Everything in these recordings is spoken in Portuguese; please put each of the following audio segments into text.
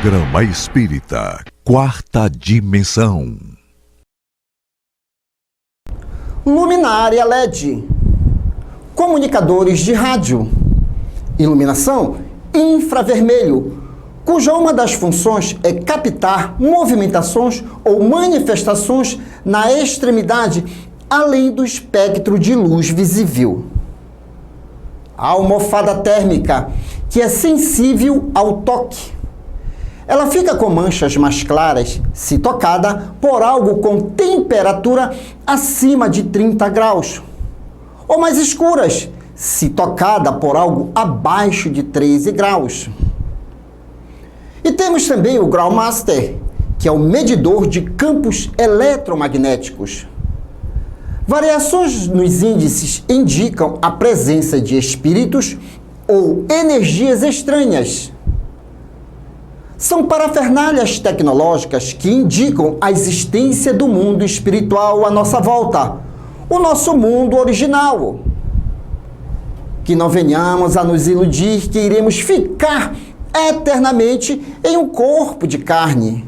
Programa Espírita, Quarta Dimensão. Luminária LED, comunicadores de rádio, iluminação infravermelho, cuja uma das funções é captar movimentações ou manifestações na extremidade além do espectro de luz visível. A almofada térmica, que é sensível ao toque. Ela fica com manchas mais claras se tocada por algo com temperatura acima de 30 graus, ou mais escuras se tocada por algo abaixo de 13 graus. E temos também o Graumaster, que é o medidor de campos eletromagnéticos. Variações nos índices indicam a presença de espíritos ou energias estranhas. São parafernálias tecnológicas que indicam a existência do mundo espiritual à nossa volta, o nosso mundo original. Que não venhamos a nos iludir que iremos ficar eternamente em um corpo de carne.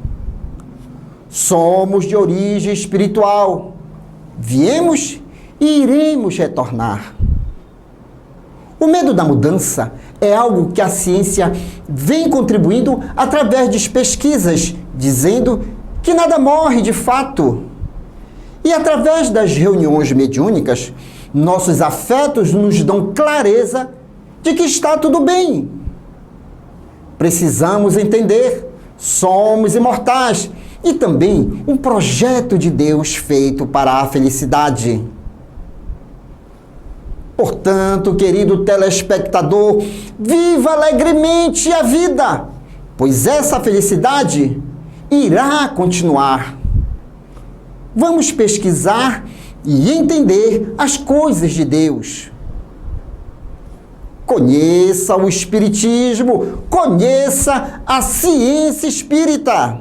Somos de origem espiritual. Viemos e iremos retornar. O medo da mudança é algo que a ciência vem contribuindo através de pesquisas, dizendo que nada morre de fato. E através das reuniões mediúnicas, nossos afetos nos dão clareza de que está tudo bem. Precisamos entender, somos imortais e também um projeto de Deus feito para a felicidade. Portanto, querido telespectador, viva alegremente a vida, pois essa felicidade irá continuar. Vamos pesquisar e entender as coisas de Deus. Conheça o Espiritismo, conheça a ciência espírita.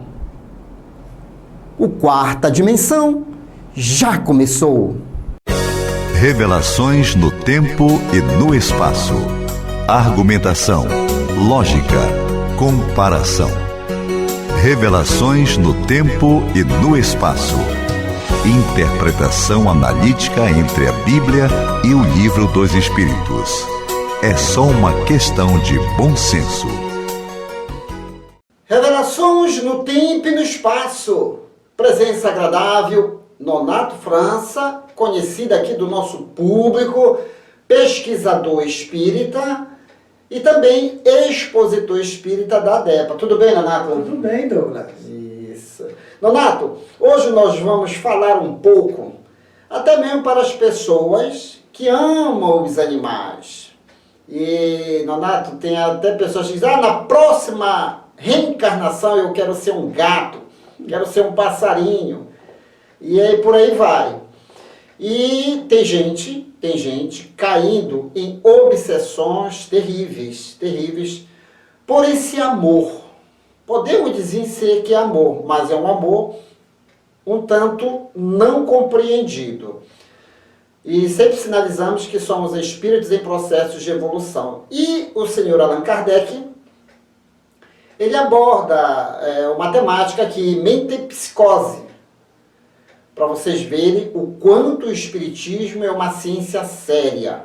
O Quarta Dimensão já começou. Revelações no tempo e no espaço. Argumentação, lógica, comparação. Revelações no tempo e no espaço. Interpretação analítica entre a Bíblia e o Livro dos Espíritos. É só uma questão de bom senso. Revelações no tempo e no espaço. Presença agradável, Nonato França, conhecida aqui do nosso público, pesquisador espírita e também expositor espírita da ADEPA. Tudo bem, Nonato? Tudo bem, Douglas. Isso. Nonato, hoje nós vamos falar um pouco, até mesmo para as pessoas que amam os animais. E, Nonato, tem até pessoas que dizem, na próxima reencarnação eu quero ser um gato, quero ser um passarinho. E aí por aí vai. E tem gente caindo em obsessões terríveis por esse amor. Podemos dizer que é amor, mas é um amor um tanto não compreendido. E sempre sinalizamos que somos espíritos em processos de evolução. E o senhor Allan Kardec, ele aborda uma temática aqui, metempsicose, para vocês verem o quanto o espiritismo é uma ciência séria.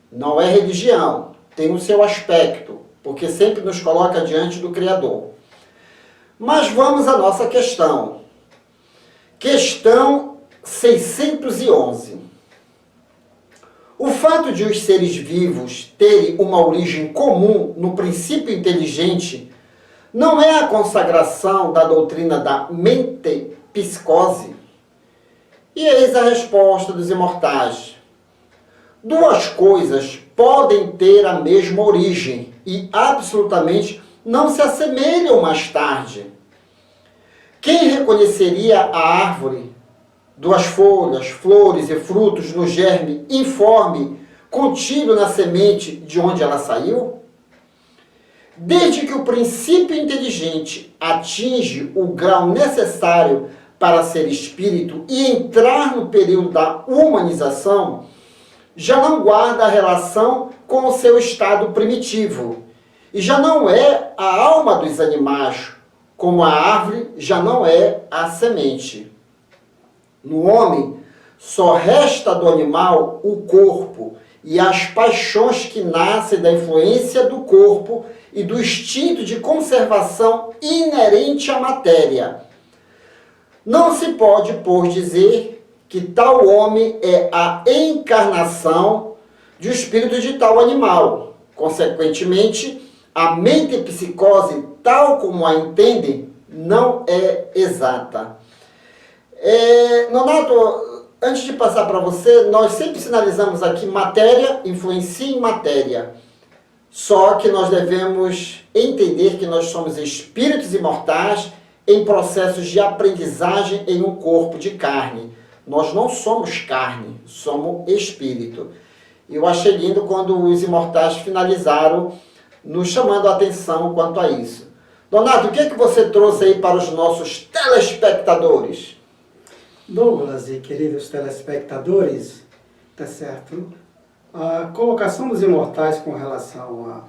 Não é religião, tem o seu aspecto, porque sempre nos coloca diante do Criador. Mas vamos à nossa questão. Questão 611. O fato de os seres vivos terem uma origem comum no princípio inteligente não é a consagração da doutrina da metempsicose? E eis a resposta dos imortais. Duas coisas podem ter a mesma origem e absolutamente não se assemelham mais tarde. Quem reconheceria a árvore, duas folhas, flores e frutos no germe informe contido na semente de onde ela saiu? Desde que o princípio inteligente atinge o grau necessário para ser espírito e entrar no período da humanização, já não guarda a relação com o seu estado primitivo E já não é a alma dos animais, como a árvore já não é a semente. No homem, só resta do animal o corpo e as paixões que nascem da influência do corpo e do instinto de conservação inerente à matéria. Não se pode, pois, dizer que tal homem é a encarnação do espírito de tal animal. Consequentemente, a mente psicose, tal como a entendem, não é exata. Nonato, antes de passar para você, nós sempre sinalizamos aqui matéria influencia em matéria. Só que nós devemos entender que nós somos espíritos imortais em processos de aprendizagem em um corpo de carne. Nós não somos carne, somos espírito. Eu achei lindo quando os imortais finalizaram nos chamando a atenção quanto a isso. Donato, o que é que você trouxe aí para os nossos telespectadores? Douglas e queridos telespectadores, tá certo? A colocação dos imortais com relação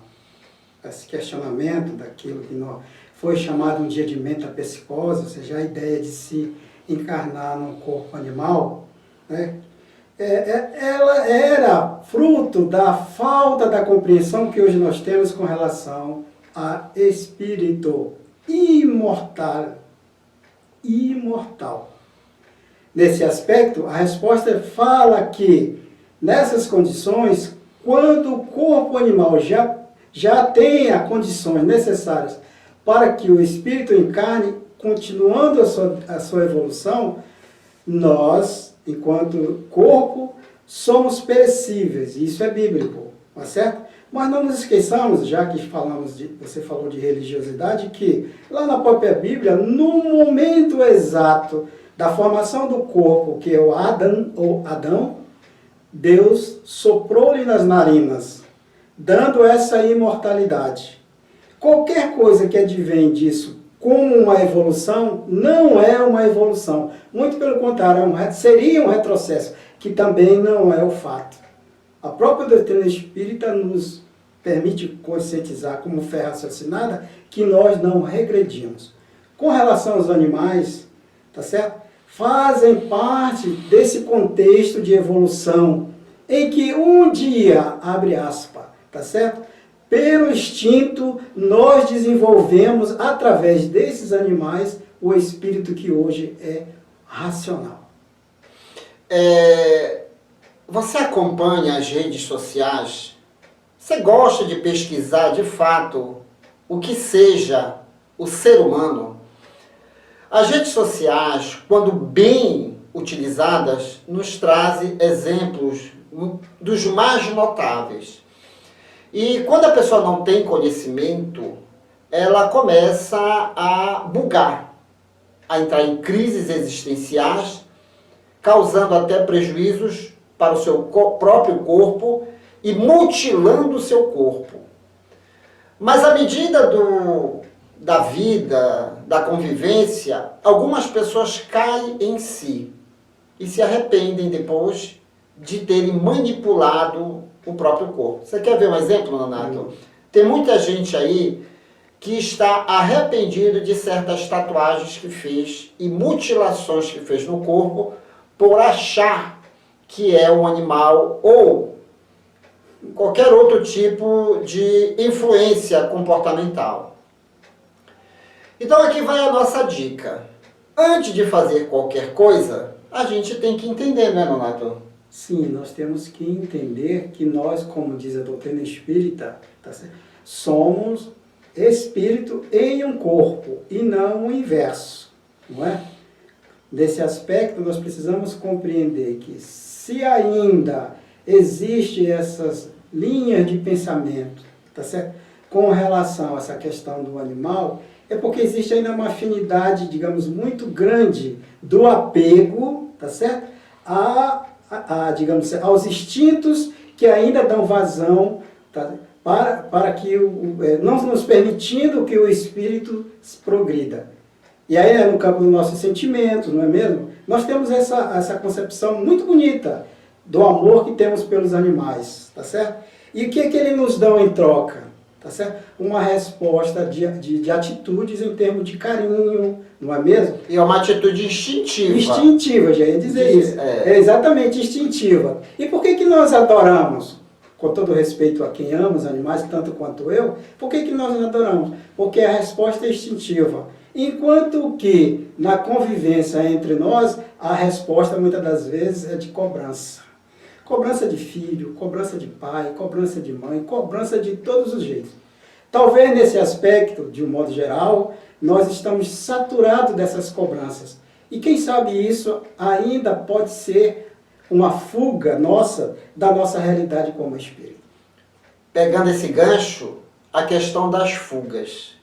a esse questionamento daquilo que foi chamado um dia de metapsicose, ou seja, a ideia de se encarnar num corpo animal, né? Ela era fruto da falta da compreensão que hoje nós temos com relação a espírito imortal. Nesse aspecto, a resposta fala que, nessas condições, quando o corpo animal já tenha condições necessárias para que o espírito encarne, continuando a sua evolução, nós, enquanto corpo, somos perecíveis. Isso é bíblico, tá certo? Mas não nos esqueçamos, já que você falou de religiosidade, que lá na própria Bíblia, no momento exato da formação do corpo, que é o Adão, Deus soprou-lhe nas narinas, dando essa imortalidade. Qualquer coisa que advém disso como uma evolução, não é uma evolução. Muito pelo contrário, seria um retrocesso, que também não é o fato. A própria doutrina espírita nos permite conscientizar, como fé raciocinada, que nós não regredimos. Com relação aos animais, tá certo? Fazem parte desse contexto de evolução, em que um dia, abre aspas, tá certo? Pelo instinto, nós desenvolvemos, através desses animais, o espírito que hoje é racional. Você acompanha as redes sociais? Você gosta de pesquisar, de fato, o que seja o ser humano? As redes sociais, quando bem utilizadas, nos trazem exemplos dos mais notáveis. E quando a pessoa não tem conhecimento, ela começa a bugar, a entrar em crises existenciais, causando até prejuízos para o seu próprio corpo e mutilando o seu corpo. Mas à medida da vida, da convivência, algumas pessoas caem em si e se arrependem depois de terem manipulado o próprio corpo. Você quer ver um exemplo, Nonato? Tem muita gente aí que está arrependido de certas tatuagens que fez e mutilações que fez no corpo por achar que é um animal ou qualquer outro tipo de influência comportamental. Então aqui vai a nossa dica. Antes de fazer qualquer coisa, a gente tem que entender, não é, Nonato? Sim, nós temos que entender que nós, como diz a doutrina espírita, tá certo? Somos espírito em um corpo e não o inverso, não é? Nesse aspecto, nós precisamos compreender que se ainda existem essas linhas de pensamento, tá certo? Com relação a essa questão do animal, é porque existe ainda uma afinidade, digamos, muito grande do apego, tá certo? Digamos, aos instintos que ainda dão vazão, tá? para que não nos permitindo que o espírito progrida. E aí, no campo dos nossos sentimentos, não é mesmo? Nós temos essa concepção muito bonita do amor que temos pelos animais, tá certo? E o que é que eles nos dão em troca? tá certo? Uma resposta de atitudes em termos de carinho, não é mesmo? E é uma atitude instintiva. Instintiva, já ia dizer isso. É exatamente instintiva. E por que nós adoramos? Com todo respeito a quem ama os animais, tanto quanto eu, por que nós adoramos? Porque a resposta é instintiva. Enquanto que na convivência entre nós, a resposta muitas das vezes é de cobrança. Cobrança de filho, cobrança de pai, cobrança de mãe, cobrança de todos os jeitos. Talvez nesse aspecto, de um modo geral, nós estamos saturados dessas cobranças. E quem sabe isso ainda pode ser uma fuga nossa, da nossa realidade como espírito. Pegando esse gancho, a questão das fugas.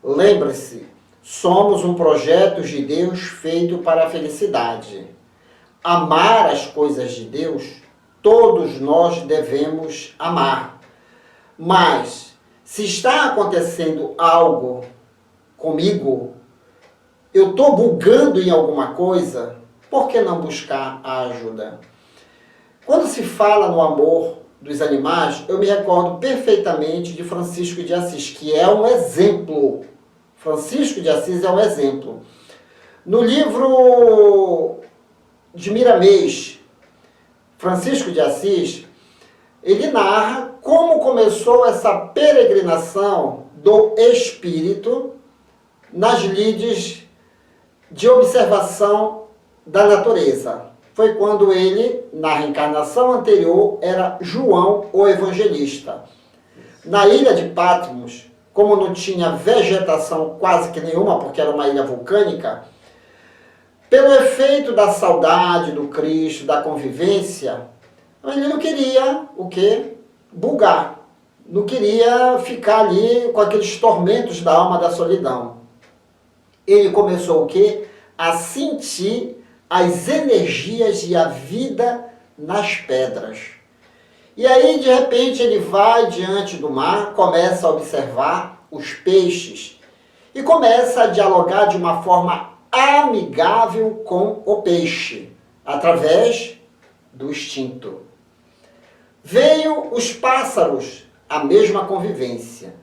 Lembre-se, somos um projeto de Deus feito para a felicidade. Amar as coisas de Deus, todos nós devemos amar. Mas, se está acontecendo algo comigo, eu estou bugando em alguma coisa, por que não buscar a ajuda? Quando se fala no amor dos animais, eu me recordo perfeitamente de Francisco de Assis, que é um exemplo. Francisco de Assis é um exemplo. No livro de Miramês, Francisco de Assis, ele narra como começou essa peregrinação do espírito nas lides de observação da natureza. Foi quando ele, na reencarnação anterior, era João o Evangelista. Na ilha de Patmos, como não tinha vegetação quase que nenhuma, porque era uma ilha vulcânica, pelo efeito da saudade do Cristo, da convivência, ele não queria o quê? Bugar. Não queria ficar ali com aqueles tormentos da alma da solidão. Ele começou o quê? A sentir as energias e a vida nas pedras. E aí, de repente, ele vai diante do mar, começa a observar os peixes e começa a dialogar de uma forma amigável com o peixe, através do instinto. Veio os pássaros, a mesma convivência.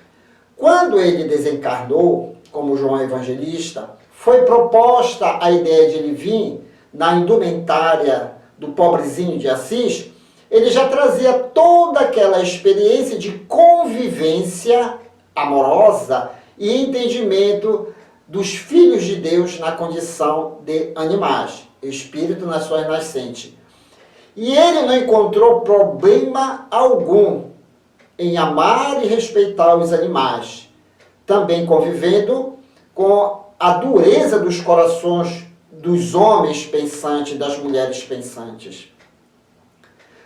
Quando ele desencarnou, como João Evangelista, foi proposta a ideia de ele vir na indumentária do pobrezinho de Assis, ele já trazia toda aquela experiência de convivência amorosa e entendimento dos filhos de Deus na condição de animais, espírito nas suas nascentes. E ele não encontrou problema algum em amar e respeitar os animais, também convivendo com a dureza dos corações dos homens pensantes, das mulheres pensantes.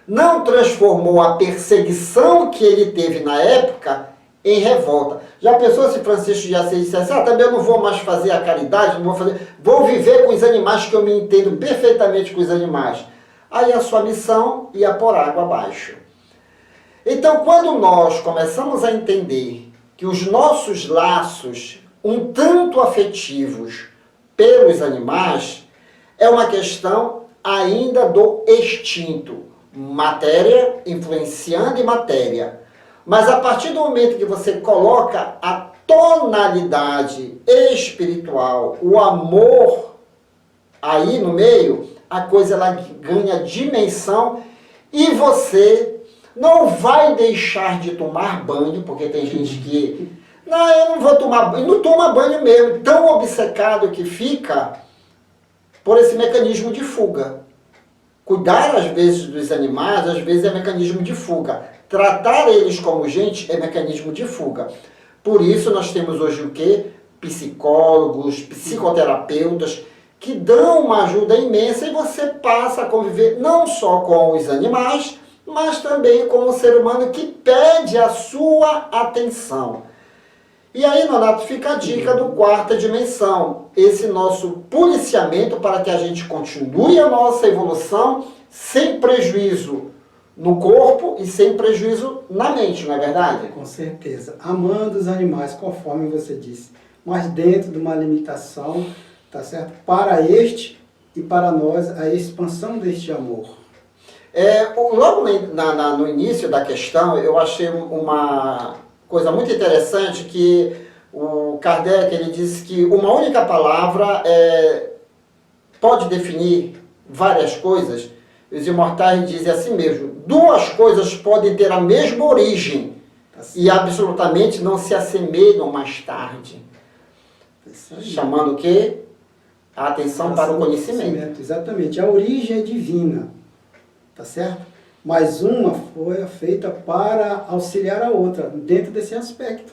Não transformou a perseguição que ele teve na época em revolta. Já pensou se Francisco de Assis dissesse, também eu não vou mais fazer a caridade, não vou fazer, vou viver com os animais, que eu me entendo perfeitamente com os animais. Aí a sua missão ia por água abaixo. Então, quando nós começamos a entender que os nossos laços, um tanto afetivos pelos animais, é uma questão ainda do instinto. Matéria influenciando em matéria. Mas a partir do momento que você coloca a tonalidade espiritual, o amor aí no meio, a coisa ela ganha dimensão e você não vai deixar de tomar banho, porque tem gente que, não, eu não vou tomar banho, não toma banho mesmo, tão obcecado que fica por esse mecanismo de fuga. Cuidar, às vezes, dos animais, às vezes é mecanismo de fuga. Tratar eles como gente é mecanismo de fuga. Por isso nós temos hoje o quê? Psicólogos, psicoterapeutas, que dão uma ajuda imensa e você passa a conviver não só com os animais, mas também com o ser humano que pede a sua atenção. E aí, Nonato, fica a dica do quarta dimensão, esse nosso policiamento para que a gente continue a nossa evolução sem prejuízo no corpo e sem prejuízo na mente, não é verdade? Com certeza. Amando os animais, conforme você disse, mas dentro de uma limitação, tá certo? Para este e para nós, a expansão deste amor. Logo no início da questão, eu achei coisa muito interessante que o Kardec ele disse que uma única palavra pode definir várias coisas. Os imortais dizem assim mesmo: duas coisas podem ter a mesma origem e absolutamente não se assemelham mais tarde. Chamando o quê? A atenção para o conhecimento. Exatamente. A origem é divina, tá certo? Mas uma foi feita para auxiliar a outra, dentro desse aspecto.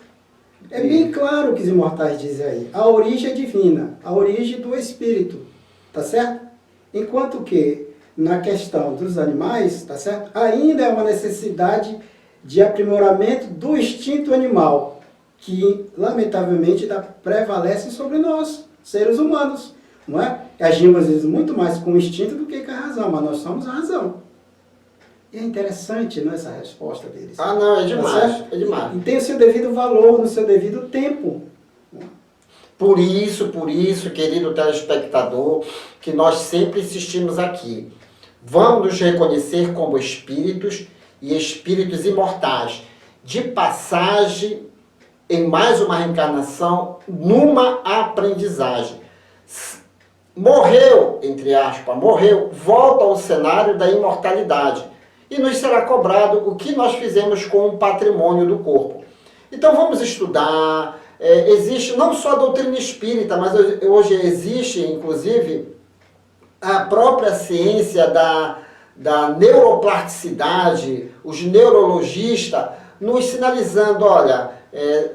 É bem claro o que os imortais dizem aí. A origem é divina, a origem do espírito, tá certo? Enquanto que, na questão dos animais, tá certo? Ainda é uma necessidade de aprimoramento do instinto animal, que, lamentavelmente, prevalece sobre nós, seres humanos, não é? Agimos, às vezes, muito mais com o instinto do que com a razão, mas nós somos a razão. E é interessante, não, essa resposta deles. Ah, não, é demais, é demais. E tem o seu devido valor, no seu devido tempo. Por isso, querido telespectador, que nós sempre insistimos aqui. Vamos nos reconhecer como espíritos e espíritos imortais, de passagem em mais uma reencarnação, numa aprendizagem. Morreu, entre aspas, morreu, volta ao cenário da imortalidade e nos será cobrado o que nós fizemos com o patrimônio do corpo. Então vamos estudar. Existe não só a doutrina espírita, mas hoje existe, inclusive, a própria ciência da neuroplasticidade, os neurologistas nos sinalizando: olha,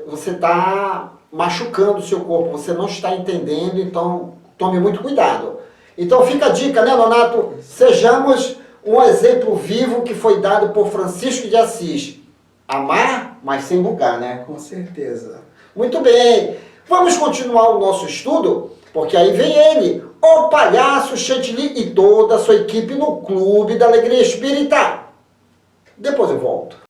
você está machucando o seu corpo, você não está entendendo, então tome muito cuidado. Então fica a dica, né, Nonato? Sejamos um exemplo vivo que foi dado por Francisco de Assis. Amar, mas sem bugar, né? Com certeza. Muito bem. Vamos continuar o nosso estudo, porque aí vem ele, o Palhaço Chantilly e toda a sua equipe no Clube da Alegria Espírita. Depois eu volto.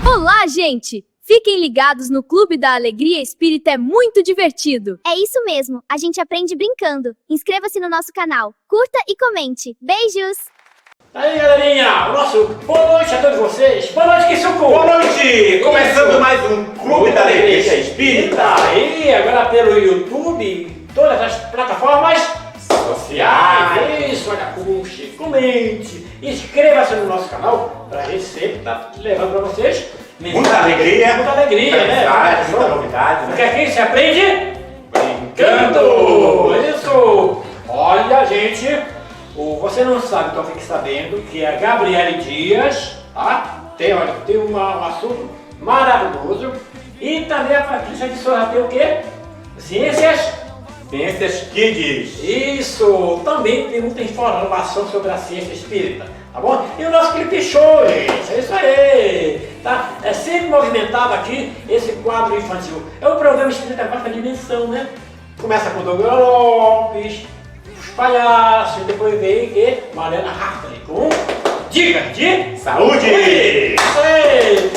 Olá, gente! Fiquem ligados no Clube da Alegria Espírita, é muito divertido! É isso mesmo, a gente aprende brincando. Inscreva-se no nosso canal, curta e comente. Beijos! Aí, galerinha, boa noite a todos vocês. Boa noite, Kisuko. Boa noite, começando mais um Clube da Alegria Espírita. Aí, agora pelo YouTube, todas as plataformas sociais. Isso, olha, curte, comente, inscreva-se no nosso canal, pra gente sempre estar levando pra vocês muita alegria, muita alegria, né? Muita novidade, né? Porque aqui se aprende brincando. Isso. Olha, gente, você não sabe, então fique sabendo que a Gabriele Dias, tá? Tem um assunto maravilhoso. E também a Patrícia de Souza tem o quê? Ciências Kids. Isso, também tem muita informação sobre a ciência espírita, tá bom? E o nosso clipe show, gente, é isso aí, tá? É sempre movimentado aqui esse quadro infantil. É um programa espírita da quarta dimensão, né? Começa com Douglas Lopes, os palhaços, depois vem que Mariana Hartley com Dicas de Saúde. Isso aí.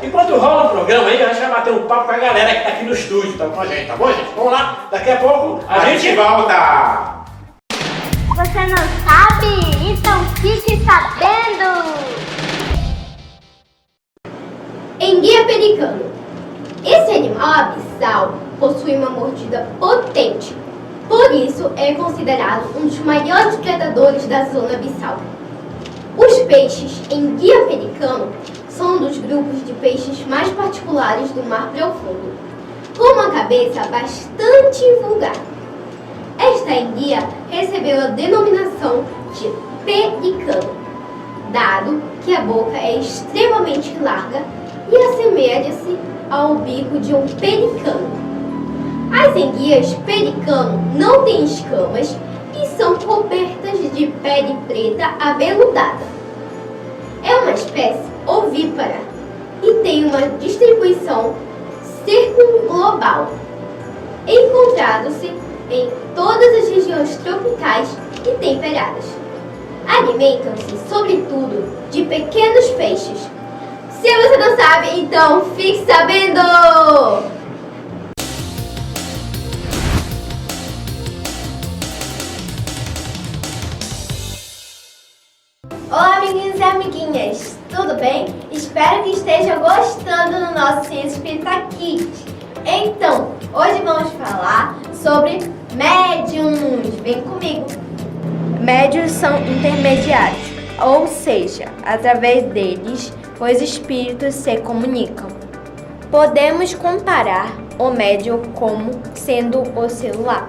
Enquanto rola o programa aí, a gente vai bater um papo com a galera que tá aqui no estúdio, tá com a gente, tá bom, gente? Vamos lá, daqui a pouco a gente volta! Você não sabe? Então fique sabendo! Enguia pelicano. Esse animal abissal possui uma mordida potente. Por isso é considerado um dos maiores predadores da zona abissal. Os peixes enguia pelicano são um dos grupos de peixes mais particulares do mar profundo, com uma cabeça bastante vulgar. essa enguia recebeu a denominação de pelicano, dado que a boca é extremamente larga e assemelha-se ao bico de um pelicano. As enguias pelicano não têm escamas e são cobertas de pele preta aveludada. É uma espécie ovípara e tem uma distribuição circunglobal, encontrando-se em todas as regiões tropicais e temperadas. Alimentam-se, sobretudo, de pequenos peixes. Se você não sabe, então fique sabendo! Olá, amiguinhos e amiguinhas! Tudo bem? Espero que estejam gostando do nosso Ciência Espírita Kids. Então, hoje vamos falar sobre médiuns. Vem comigo! Médiuns são intermediários, ou seja, através deles os espíritos se comunicam. Podemos comparar o médium como sendo o celular.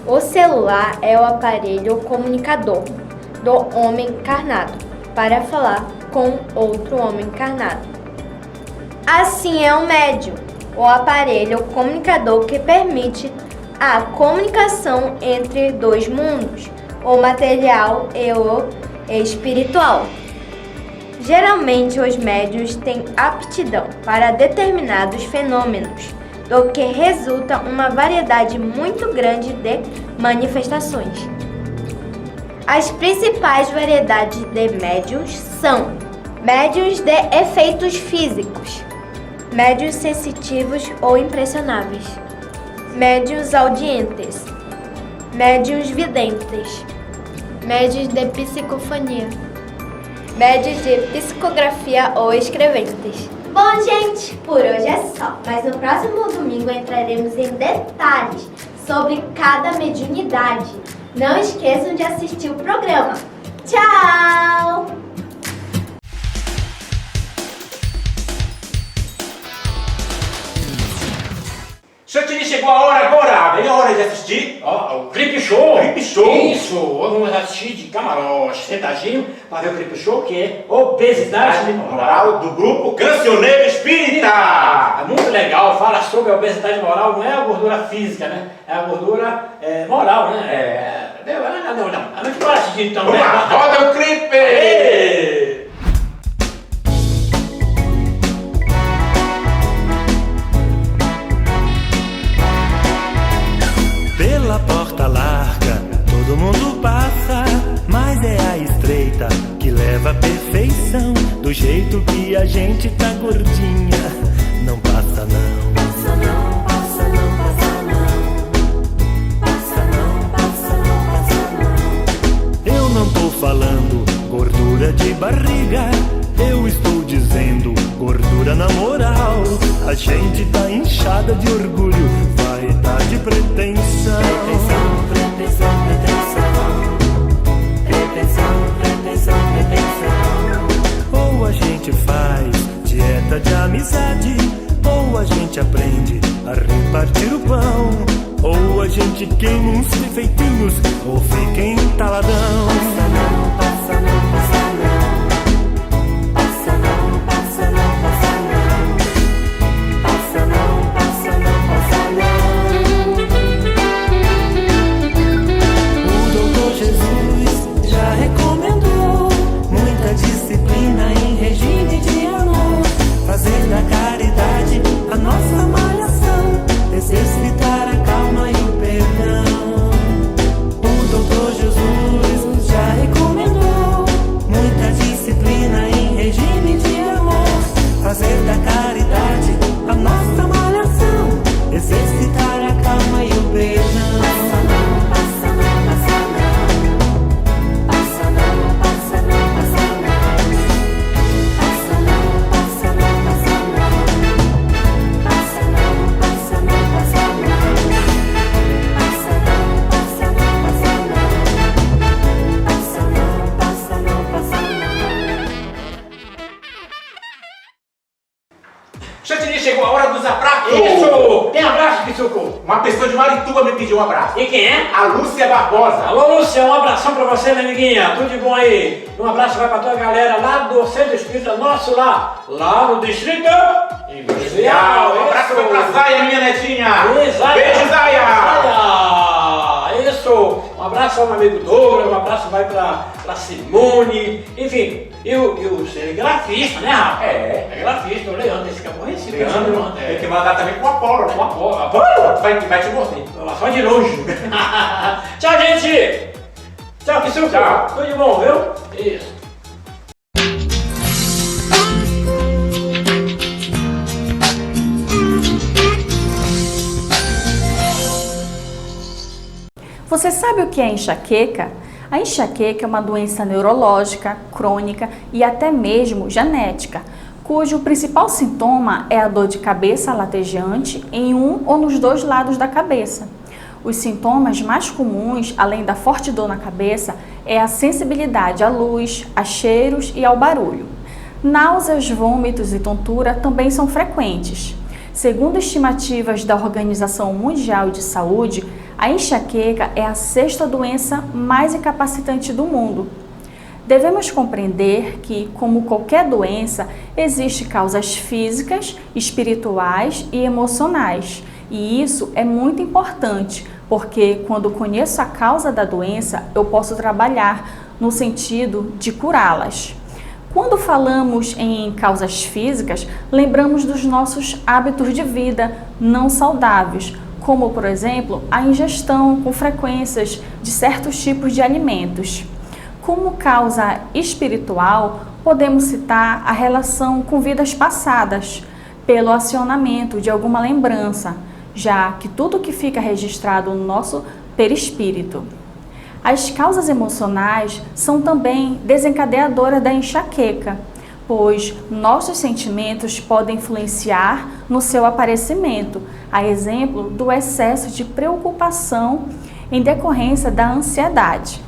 O celular é o aparelho comunicador do homem encarnado para falar com outro homem encarnado. Assim é o médium, o aparelho comunicador que permite a comunicação entre dois mundos, o material e o espiritual. Geralmente os médiuns têm aptidão para determinados fenômenos, do que resulta uma variedade muito grande de manifestações. As principais variedades de médiuns são médiuns de efeitos físicos, médiuns sensitivos ou impressionáveis, médiuns audientes, médiuns videntes, médiuns de psicofonia, médiuns de psicografia ou escreventes. Bom, gente, por hoje é só, mas no próximo domingo entraremos em detalhes sobre cada mediunidade. Não esqueçam de assistir o programa. Tchau! Seu Tini, chegou a hora agora! Bem a hora de assistir. Ó, o Clipe Show! Clipe Show! Isso! Hoje vamos assistir de camarote, sentadinho, para ver o Clipe Show, que é obesidade moral. Do grupo Cancioneiro Espírita! É muito legal, fala sobre a obesidade moral, não é a gordura física, né? É a gordura moral, né? Não. A gente vai assistir então, Vamos né? lá, roda o clipe! Aê! Pela porta larga, todo mundo passa, mas é a estreita que leva à perfeição. Do jeito que a gente tá gordinha, não passa não. Passa não, passa não, passa não. Passa não, passa não, passa não. Eu não tô falando gordura de barriga, eu estou dizendo gordura na moral. A gente tá inchada de orgulho, vaidade, pretensão. Pretensão, pretensão. Ou a gente faz dieta de amizade, ou a gente aprende a repartir o pão, ou a gente queima uns defeitinhos, ou fica entaladão. Passa não, passa não, passa não. Passa não, passa não, passa não. Passa não, passa não, passa não. O doutor Jesus já recomendou muita disciplina em regime de amor, fazer da caridade a nossa malhação, exercitar a calma e o perdão. O doutor Jesus já recomendou Chantilly, chegou a hora dos abraços! Isso! Tem abraço, Pisuco? Uma pessoa de Marituba me pediu um abraço. E quem é? A Lúcia Barbosa. Alô, Lúcia, um abração pra você, minha amiguinha. Tudo de bom aí? Um abraço vai pra tua galera lá do Centro Espírita nosso lá no Distrito Industrial. Um abraço vai pra Zaya, minha netinha. Zaya. Beijo, Zaya. Zaya. Isso. Um abraço ao meu amigo Douglas, um abraço vai pra Simone. Enfim, e o você é grafista, né, rapaz? É grafista, o Leandro, esse que é aborrecido. Leandro, tem que mandar também com o Apolo, né? Com o Apolo. Vai te morder. Só de longe. Tchau, gente. Tchau, Pisuco. Tchau. Tudo de bom, viu? Isso. Você sabe o que é enxaqueca? A enxaqueca é uma doença neurológica, crônica e até mesmo genética, cujo principal sintoma é a dor de cabeça latejante em um ou nos dois lados da cabeça. Os sintomas mais comuns, além da forte dor na cabeça, é a sensibilidade à luz, a cheiros e ao barulho. Náuseas, vômitos e tontura também são frequentes. Segundo estimativas da Organização Mundial de Saúde, a enxaqueca é a 6ª doença mais incapacitante do mundo. Devemos compreender que, como qualquer doença, existem causas físicas, espirituais e emocionais. E isso é muito importante, porque quando conheço a causa da doença, eu posso trabalhar no sentido de curá-las. Quando falamos em causas físicas, lembramos dos nossos hábitos de vida não saudáveis, como, por exemplo, a ingestão com frequências de certos tipos de alimentos. Como causa espiritual, podemos citar a relação com vidas passadas, pelo acionamento de alguma lembrança, já que tudo que fica registrado no nosso perispírito. As causas emocionais são também desencadeadoras da enxaqueca, pois nossos sentimentos podem influenciar no seu aparecimento, a exemplo do excesso de preocupação em decorrência da ansiedade.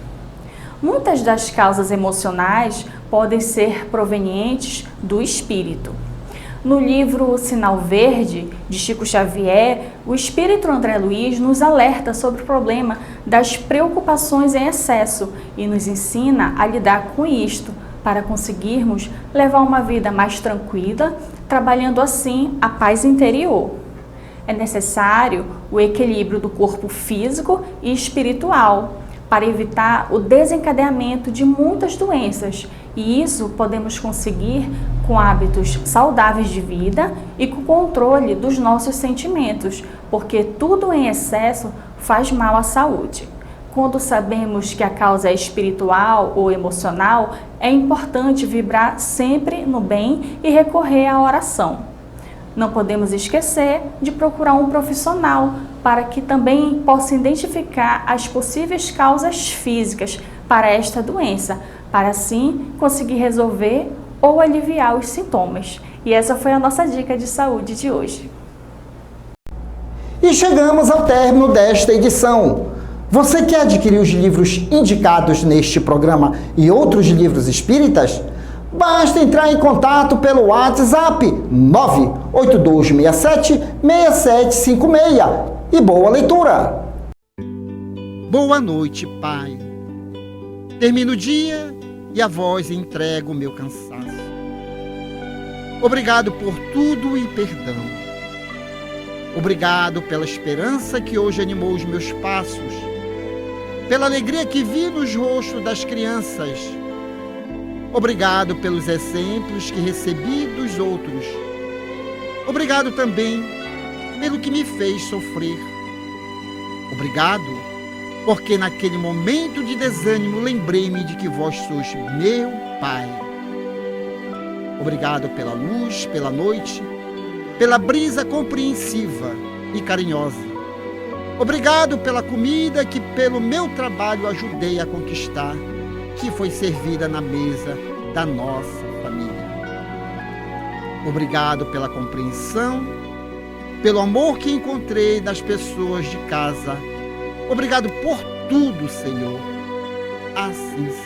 Muitas das causas emocionais podem ser provenientes do espírito. No livro Sinal Verde, de Chico Xavier, o espírito André Luiz nos alerta sobre o problema das preocupações em excesso e nos ensina a lidar com isto, para conseguirmos levar uma vida mais tranquila, trabalhando assim a paz interior. É necessário o equilíbrio do corpo físico e espiritual, para evitar o desencadeamento de muitas doenças, e isso podemos conseguir com hábitos saudáveis de vida e com o controle dos nossos sentimentos, porque tudo em excesso faz mal à saúde. Quando sabemos que a causa é espiritual ou emocional, é importante vibrar sempre no bem e recorrer à oração. Não podemos esquecer de procurar um profissional para que também possa identificar as possíveis causas físicas para esta doença, para assim conseguir resolver ou aliviar os sintomas. E essa foi a nossa dica de saúde de hoje. E chegamos ao término desta edição. Você quer adquirir os livros indicados neste programa e outros livros espíritas? Basta entrar em contato pelo WhatsApp 98267-6756 e boa leitura! Boa noite, Pai. Termino o dia e a voz entrega o meu cansaço. Obrigado por tudo e perdão. Obrigado pela esperança que hoje animou os meus passos, pela alegria que vi nos rostos das crianças. Obrigado pelos exemplos que recebi dos outros. Obrigado também pelo que me fez sofrer. Obrigado, porque naquele momento de desânimo lembrei-me de que vós sois meu Pai. Obrigado pela luz, pela noite, pela brisa compreensiva e carinhosa. Obrigado pela comida que pelo meu trabalho ajudei a conquistar, que foi servida na mesa da nossa família. Obrigado pela compreensão, pelo amor que encontrei nas pessoas de casa. Obrigado por tudo, Senhor. Assim seja.